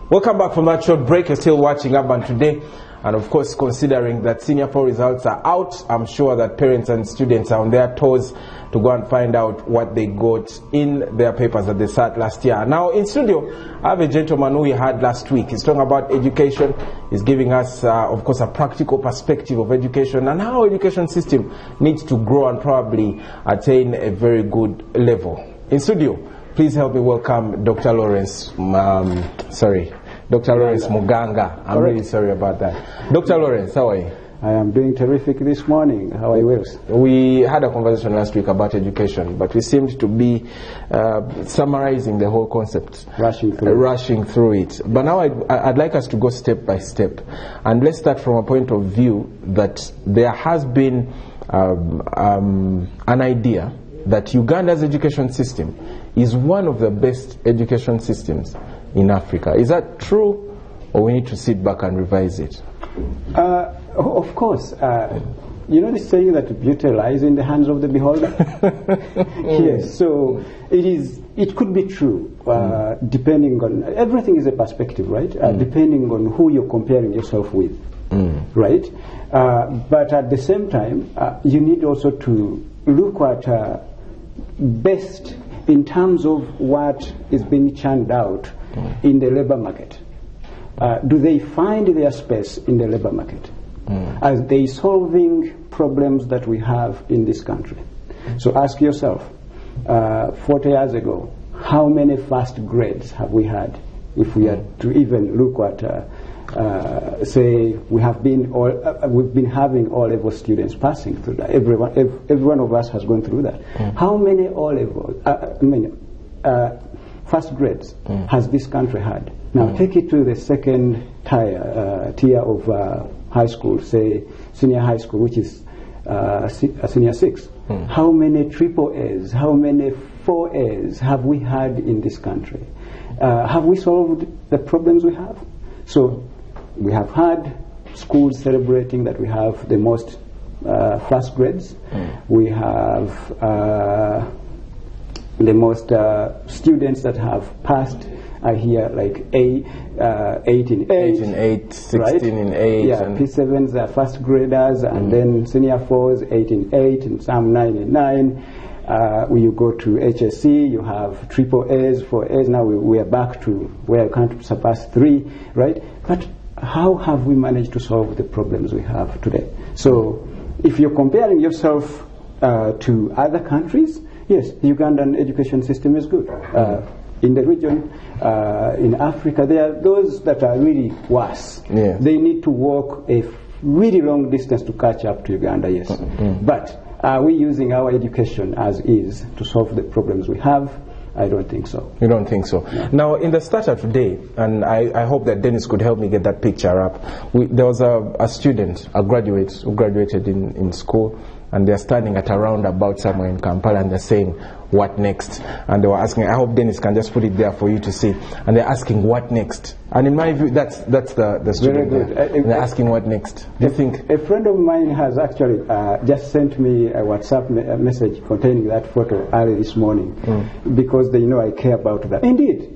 Welcome back from that short break. You're still watching Urban Today. And of course, considering that Senior 4 results are out, I'm sure that parents and students are on their toes to go and find out what they got in their papers that they sat last year. Now, in studio, I have a gentleman who we had last week. He's talking about education. He's giving us, of course, a practical perspective of education and how education system needs to grow and probably attain a very good level. In studio, please help me welcome Dr. Lawrence Muganga. I'm really sorry about that. Dr. Lawrence, how are you? I am doing terrific this morning. How are you? We had a conversation last week about education, but we seemed to be summarizing the whole concept. Rushing through it. But now I'd like us to go step by step. And let's start from a point of view that there has been an idea that Uganda's education system is one of the best education systems in Africa. Is that true, or we need to sit back and revise it? Of course. You know the saying that beauty lies in the hands of the beholder? Yes, so it could be true, depending on, everything is a perspective, right? Depending on who you're comparing yourself with, right? But at the same time, you need also to look at best in terms of what is being churned out in the labor market. Do they find their space in the labor market? Are they solving problems that we have in this country? So ask yourself, 40 years ago, how many first grades have we had? If we are to even look at, say, we've been having O-level students passing through that. Every one of us has gone through that. How many O-level, first grades has this country had? Now take it to the second tier of high school, say senior high school, which is senior 6. How many triple A's, how many 4A's have we had in this country? Have we solved the problems we have? So we have had schools celebrating that we have the most first grades. We have the most students that have passed are here, like 8 in 8, 16 right? in 8. Yeah, P7s are first graders, and then senior 4s, 8 in 8, and some 9 in 9. When you go to HSC, you have triple A's, 4A's. Now we are back to where you can't surpass 3, right? But how have we managed to solve the problems we have today? So if you're comparing yourself to other countries, yes, the Ugandan education system is good. In the region, in Africa, there are those that are really worse. Yeah. They need to walk a really long distance to catch up to Uganda, yes. But are we using our education as is to solve the problems we have? I don't think so. You don't think so? No. Now, in the starter today, and I hope that Dennis could help me get that picture up, there was a student, a graduate, who graduated in school, and they're standing at a roundabout somewhere in Kampala, and they're saying, what next? And they were asking, I hope Dennis can just put it there for you to see. And they're asking, what next? And in my view, that's the student. Very good. They're asking, what next? Do you think? A friend of mine has actually just sent me a WhatsApp message containing that photo early this morning, because they know I care about that. Indeed,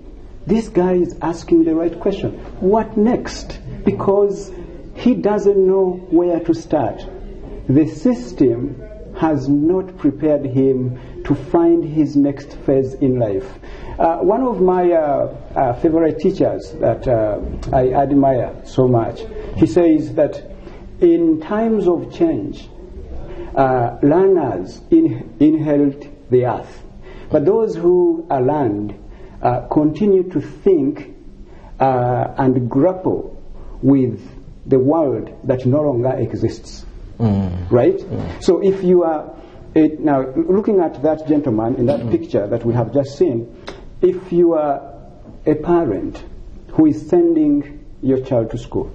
this guy is asking the right question. What next? Because he doesn't know where to start. The system has not prepared him to find his next phase in life. One of my favorite teachers that I admire so much, he says that in times of change, learners inherit the earth. But those who are learned continue to think and grapple with the world that no longer exists. Right? So if you are now looking at that gentleman in that picture that we have just seen, if you are a parent who is sending your child to school,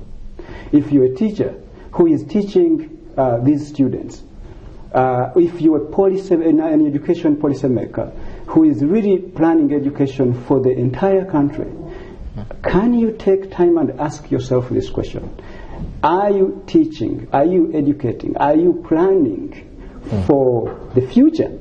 if you're a teacher who is teaching these students, if you're an education policymaker who is really planning education for the entire country, can you take time and ask yourself this question? Are you teaching? Are you educating? Are you planning for the future?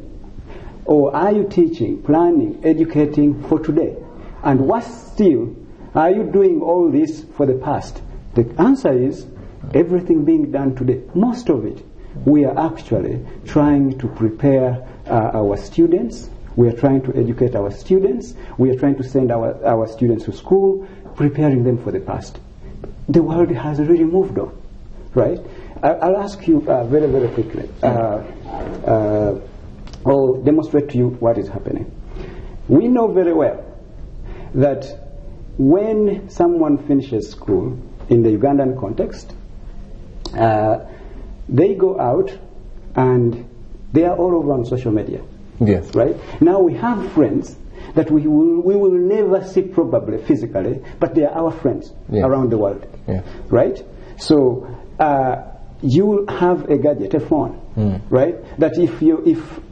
Or are you teaching, planning, educating for today? And worse still, Are you doing all this for the past? The answer is everything being done today, most of it, we are actually trying to prepare our students. We are trying to educate our students. We are trying to send our students to school, preparing them for the past. The world has really moved on, right? I'll ask you very, very quickly. I'll demonstrate to you what is happening. We know very well that when someone finishes school in the Ugandan context, they go out and they are all over on social media. Yes. Right? Now we have friends that we will never see probably physically, but they are our friends around the world. Yeah. Right? So you will have a gadget, a phone, right? That if you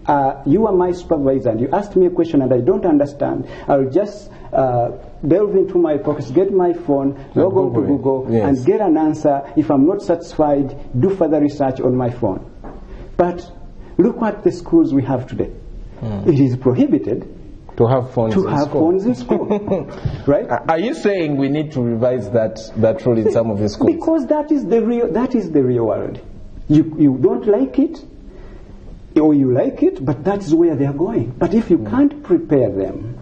are my supervisor and you ask me a question and I don't understand, I'll just delve into my pockets, get my phone, log on to Google, and get an answer. If I'm not satisfied, do further research on my phone. But look at the schools we have today. It is prohibited to have phones in school. Right? Are you saying we need to revise that rule in some of the schools? Because that is the real world. You don't like it, or you like it, but that's where they are going. But if you can't prepare them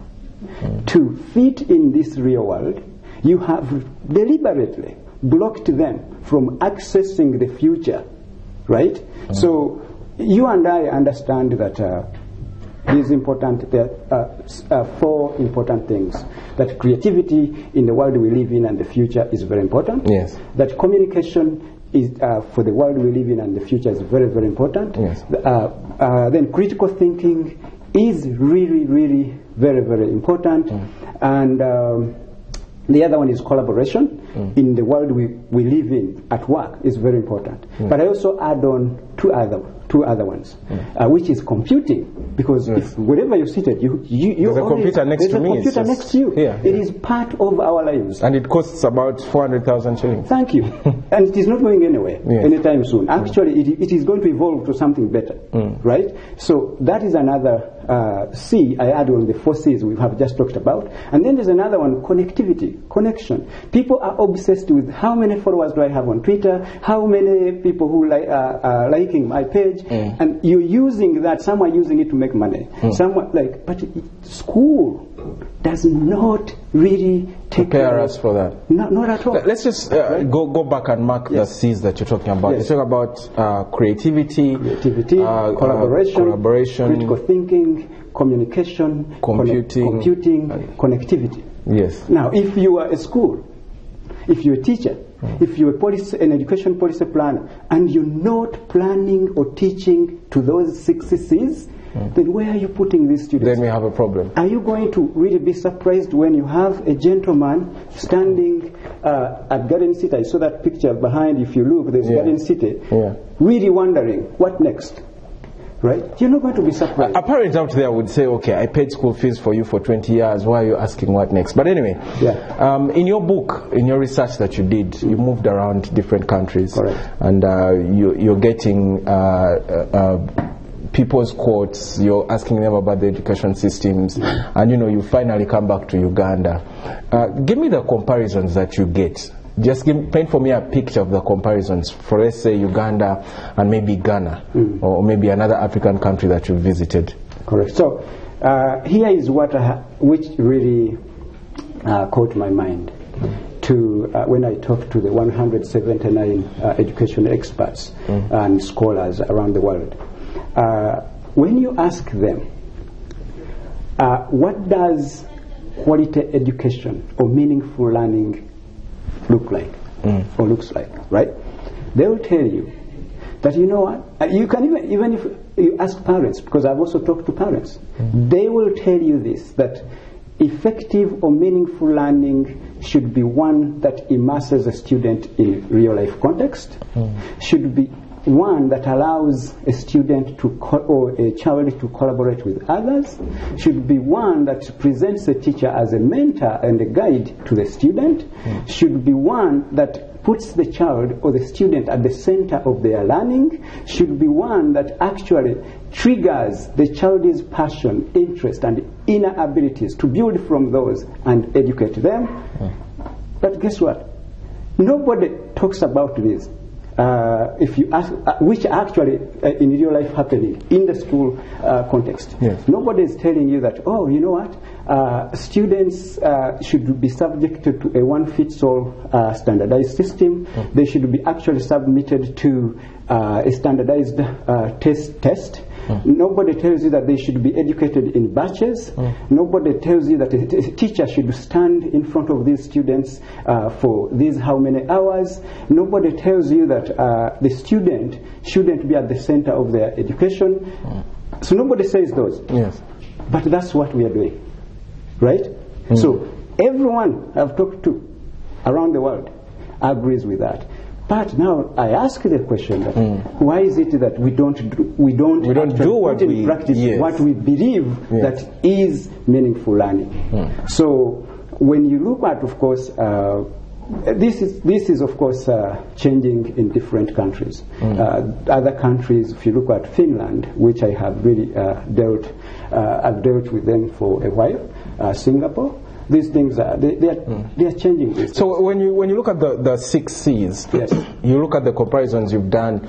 to fit in this real world, you have deliberately blocked them from accessing the future. Right? So you and I understand that there are four important things. That creativity in the world we live in and the future is very important. Yes. That communication is for the world we live in and the future is very, very important. Yes. Then critical thinking is really, really very, very important. And the other one is collaboration in the world we live in at work is very important. But I also add on two other ones, which is computing, because if wherever you're seated, there's a computer next to me. There's a computer next to you. Yeah. It is part of our lives. And it costs about 400,000 shillings. Thank you. And it is not going anywhere anytime soon. Actually, it is going to evolve to something better, right? So that is another C I add on the 4 C's we have just talked about. And then there's another one, connectivity, connection. People are obsessed with how many followers do I have on Twitter, how many people who are liking my page, and you're using that, some are using it to make money. But school does not really prepare us for that. Not at all. Let's just go back and mark the C's that you're talking about. You're talking about creativity, collaboration, critical thinking, communication, computing, connectivity. Yes. Now, if you are a school, if you're a teacher, if you're an education policy planner, and you're not planning or teaching to those 6 C's, then where are you putting these students? Then we have a problem. Are you going to really be surprised when you have a gentleman standing at Garden City? I saw that picture behind. If you look, there's Garden City. Really wondering, what next? Right? You're not going to be surprised. A parent out there would say, okay, I paid school fees for you for 20 years. Why are you asking what next? But anyway, in your book, in your research that you did, you moved around different countries. Correct. And you're getting people's quotes, you're asking them about the education systems, and you finally come back to Uganda. Give me the comparisons that you get. Just paint for me a picture of the comparisons for, let's say, Uganda and maybe Ghana, or maybe another African country that you visited. Correct. So here is which really caught my mind when I talked to the 179 education experts and scholars around the world. When you ask them, what does quality education or meaningful learning look like or looks like, right? They will tell you that, you know what, you can even if you ask parents, because I've also talked to parents, they will tell you this, that effective or meaningful learning should be one that immerses a student in real life context, should be one that allows a student or a child to collaborate with others, should be one that presents a teacher as a mentor and a guide to the student, should be one that puts the child or the student at the center of their learning, should be one that actually triggers the child's passion, interest, and inner abilities to build from those and educate them. But guess what? Nobody talks about this. If you ask, which actually in real life happening in the school context. Yes. Nobody is telling you that, oh, you know what, students should be subjected to a one-fits-all standardized system. They should be actually submitted to a standardized test. Nobody tells you that they should be educated in batches. Nobody tells you that a teacher should stand in front of these students for these how many hours. Nobody tells you that the student shouldn't be at the center of their education. So nobody says those. Yes. But that's what we are doing, right? So everyone I've talked to around the world agrees with that. But now I ask the question: that why is it that we don't do what put in practice what we believe that is meaningful learning? So when you look at, of course, this is of course changing in different countries. Other countries, if you look at Finland, which I have really I've dealt with them for a while, Singapore. These things they are changing. These so when you look at the 6 C's, yes. You look at the comparisons you've done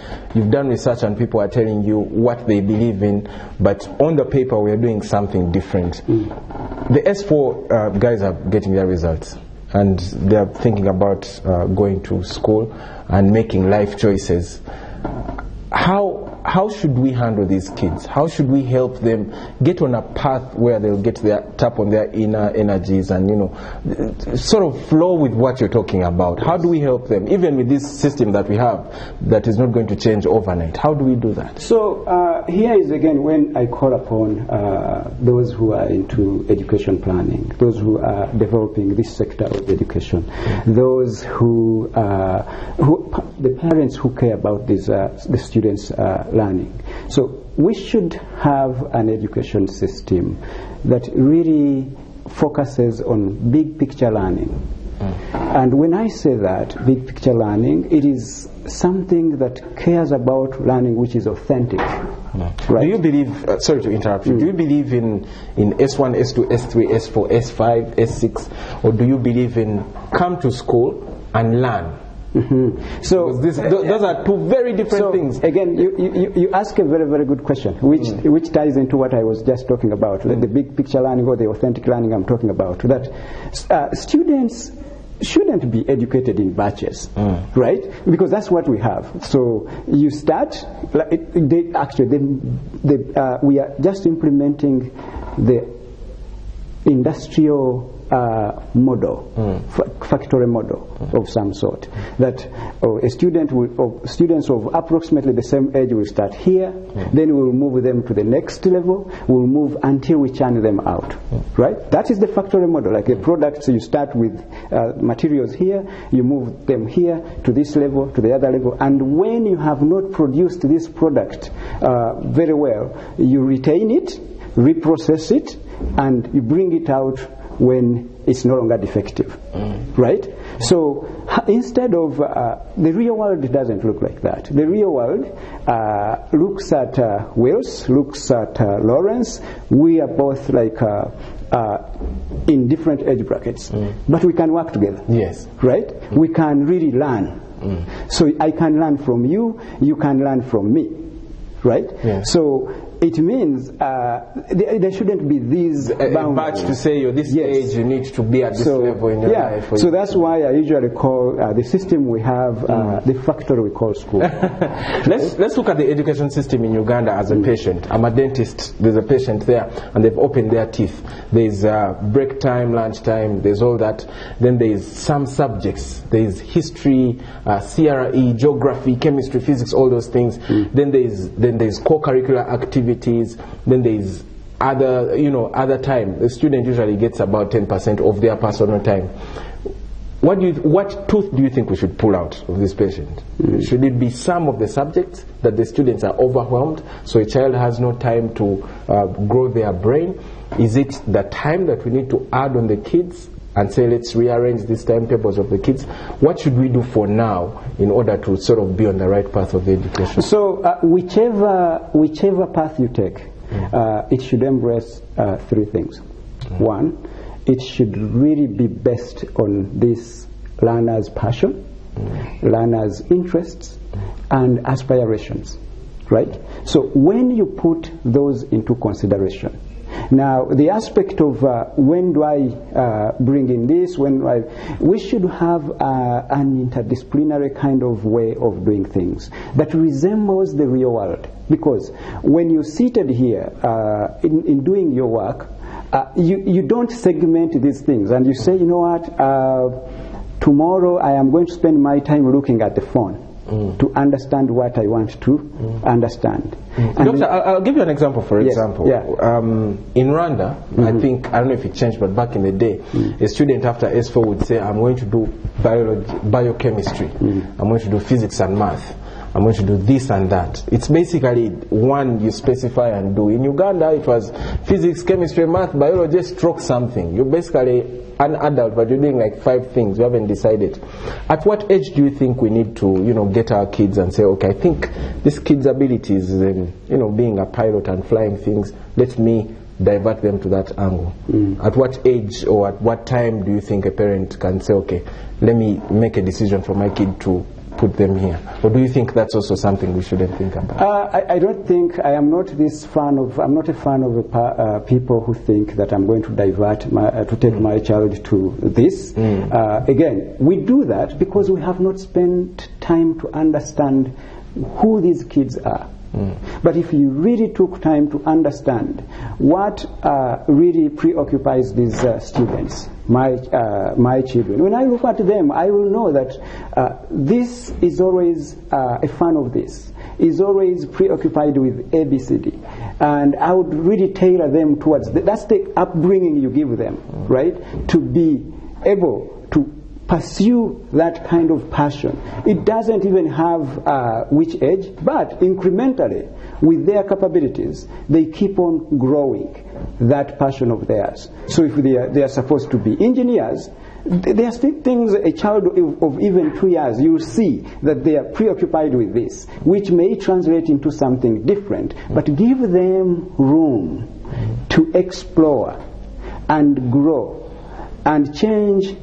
research and people are telling you what they believe in, but on the paper we are doing something different. The S4 guys are getting their results and they are thinking about going to school and making life choices. How should we handle these kids? How should we help them get on a path where they'll tap on their inner energies and, sort of flow with what you're talking about? How do we help them, even with this system that we have that is not going to change overnight? How do we do that? So here is again when I call upon those who are into education planning, those who are developing this sector of education, those who the parents who care about this, the students' learning. So we should have an education system that really focuses on big picture learning. And when I say that, big picture learning, it is something that cares about learning which is authentic. Right? Do you believe, sorry to interrupt you, do you believe in S1, S2, S3, S4, S5, S6, or do you believe in come to school and learn? So those are two very different things. Again, you ask a very, very good question, which ties into what I was just talking about, the big picture learning or the authentic learning I'm talking about. That students shouldn't be educated in batches, right? Because that's what we have. So you start. We are just implementing the industrial model, factory model of some sort. That students of approximately the same age will start here, then we will move them to the next level, we'll move until we churn them out. Right? That is the factory model. Like the products, you start with materials here, you move them here to this level, to the other level, and when you have not produced this product very well, you retain it, reprocess it, and you bring it out when it's no longer defective, right? So instead of the real world doesn't look like that. The real world looks at Wales, looks at Lawrence. We are both like in different age brackets, but we can work together. Yes, right? We can really learn. So I can learn from you, you can learn from me, right? Yes. So it means there shouldn't be these boundaries. Badge to say you're this age, you need to be at this level in your life. So that's why I usually call the system we have the factory we call school. Let's look at the education system in Uganda as a patient. I'm a dentist. There's a patient there, and they've opened their teeth. There's break time, lunch time. There's all that. Then there's some subjects. There's history, CRE, geography, chemistry, physics, all those things. Then there's co-curricular activities. Then there is other time. The student usually gets about 10% of their personal time. What tooth do you think we should pull out of this patient? Should it be some of the subjects that the students are overwhelmed, so a child has no time to grow their brain? Is it the time that we need to add on the kids and say, let's rearrange these timetables of the kids? What should we do for now in order to sort of be on the right path of the education? So whichever path you take, it should embrace 3 things. One, it should really be based on this learners' passion, learners' interests, and aspirations, right? So when you put those into consideration, now the aspect of when do I bring in this, we should have an interdisciplinary kind of way of doing things that resembles the real world. Because when you're seated here in doing your work, you don't segment these things and you say, you know what, tomorrow I am going to spend my time looking at the phone to understand what I want to understand. Doctor, I'll give you an example, for example. Yeah. In Rwanda, I think, I don't know if it changed, but back in the day, a student after S4 would say, I'm going to do biochemistry, I'm going to do physics and math, I'm going to do this and that. It's basically one you specify and do. In Uganda, it was physics, chemistry, math, biology, stroke something. You're basically an adult, but you're doing like 5 things. You haven't decided. At what age do you think we need to, get our kids and say, okay, I think this kid's ability is, being a pilot and flying things. Let me divert them to that angle. At what age or at what time do you think a parent can say, okay, let me make a decision for my kid to put them here? Or do you think that's also something we shouldn't think about? I don't think, I'm not a fan of people who think that I'm going to divert to take my child to this. Again, we do that because we have not spent time to understand who these kids are. But if you really took time to understand what really preoccupies these students, my children, when I look at them, I will know that this is always a fan of this, is always preoccupied with ABCD, and I would really tailor them towards that's the upbringing you give them, right? To be able to pursue that kind of passion. It doesn't even have which age, but incrementally, with their capabilities, they keep on growing that passion of theirs. So if they are supposed to be engineers, there are still things, a child of even 2 years, you see that they are preoccupied with this, which may translate into something different, but give them room to explore and grow and change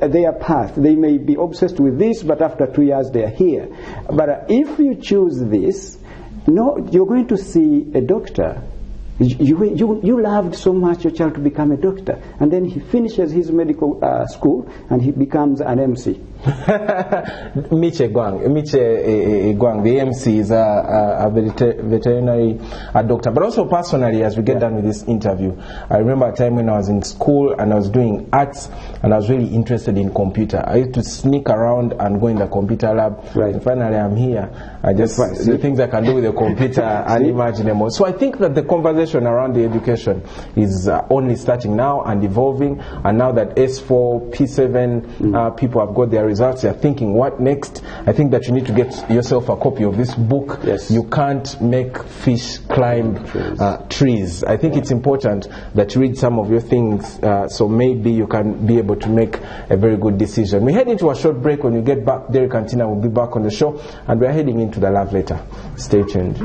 their path. They may be obsessed with this, but after 2 years they are here. But if you choose this, you're going to see a doctor. You loved so much your child to become a doctor, and then he finishes his medical school and he becomes an MC. Miche Gwang, the MC, is a veterinary doctor. But also personally, as we get done with this interview, I remember a time when I was in school and I was doing arts and I was really interested in computer. I used to sneak around and go in the computer lab. Right. And finally I'm here. The things I can do with the computer are unimaginable. So I think that the conversation around the education is only starting now and evolving. And now that S4, P7 people have got their results, you're thinking, what next? I think that you need to get yourself a copy of this book. Yes. You can't make fish climb trees. I think it's important that you read some of your things so maybe you can be able to make a very good decision. We head into a short break. When we get back, Derek and Tina will be back on the show, and we're heading into the love letter. Stay tuned.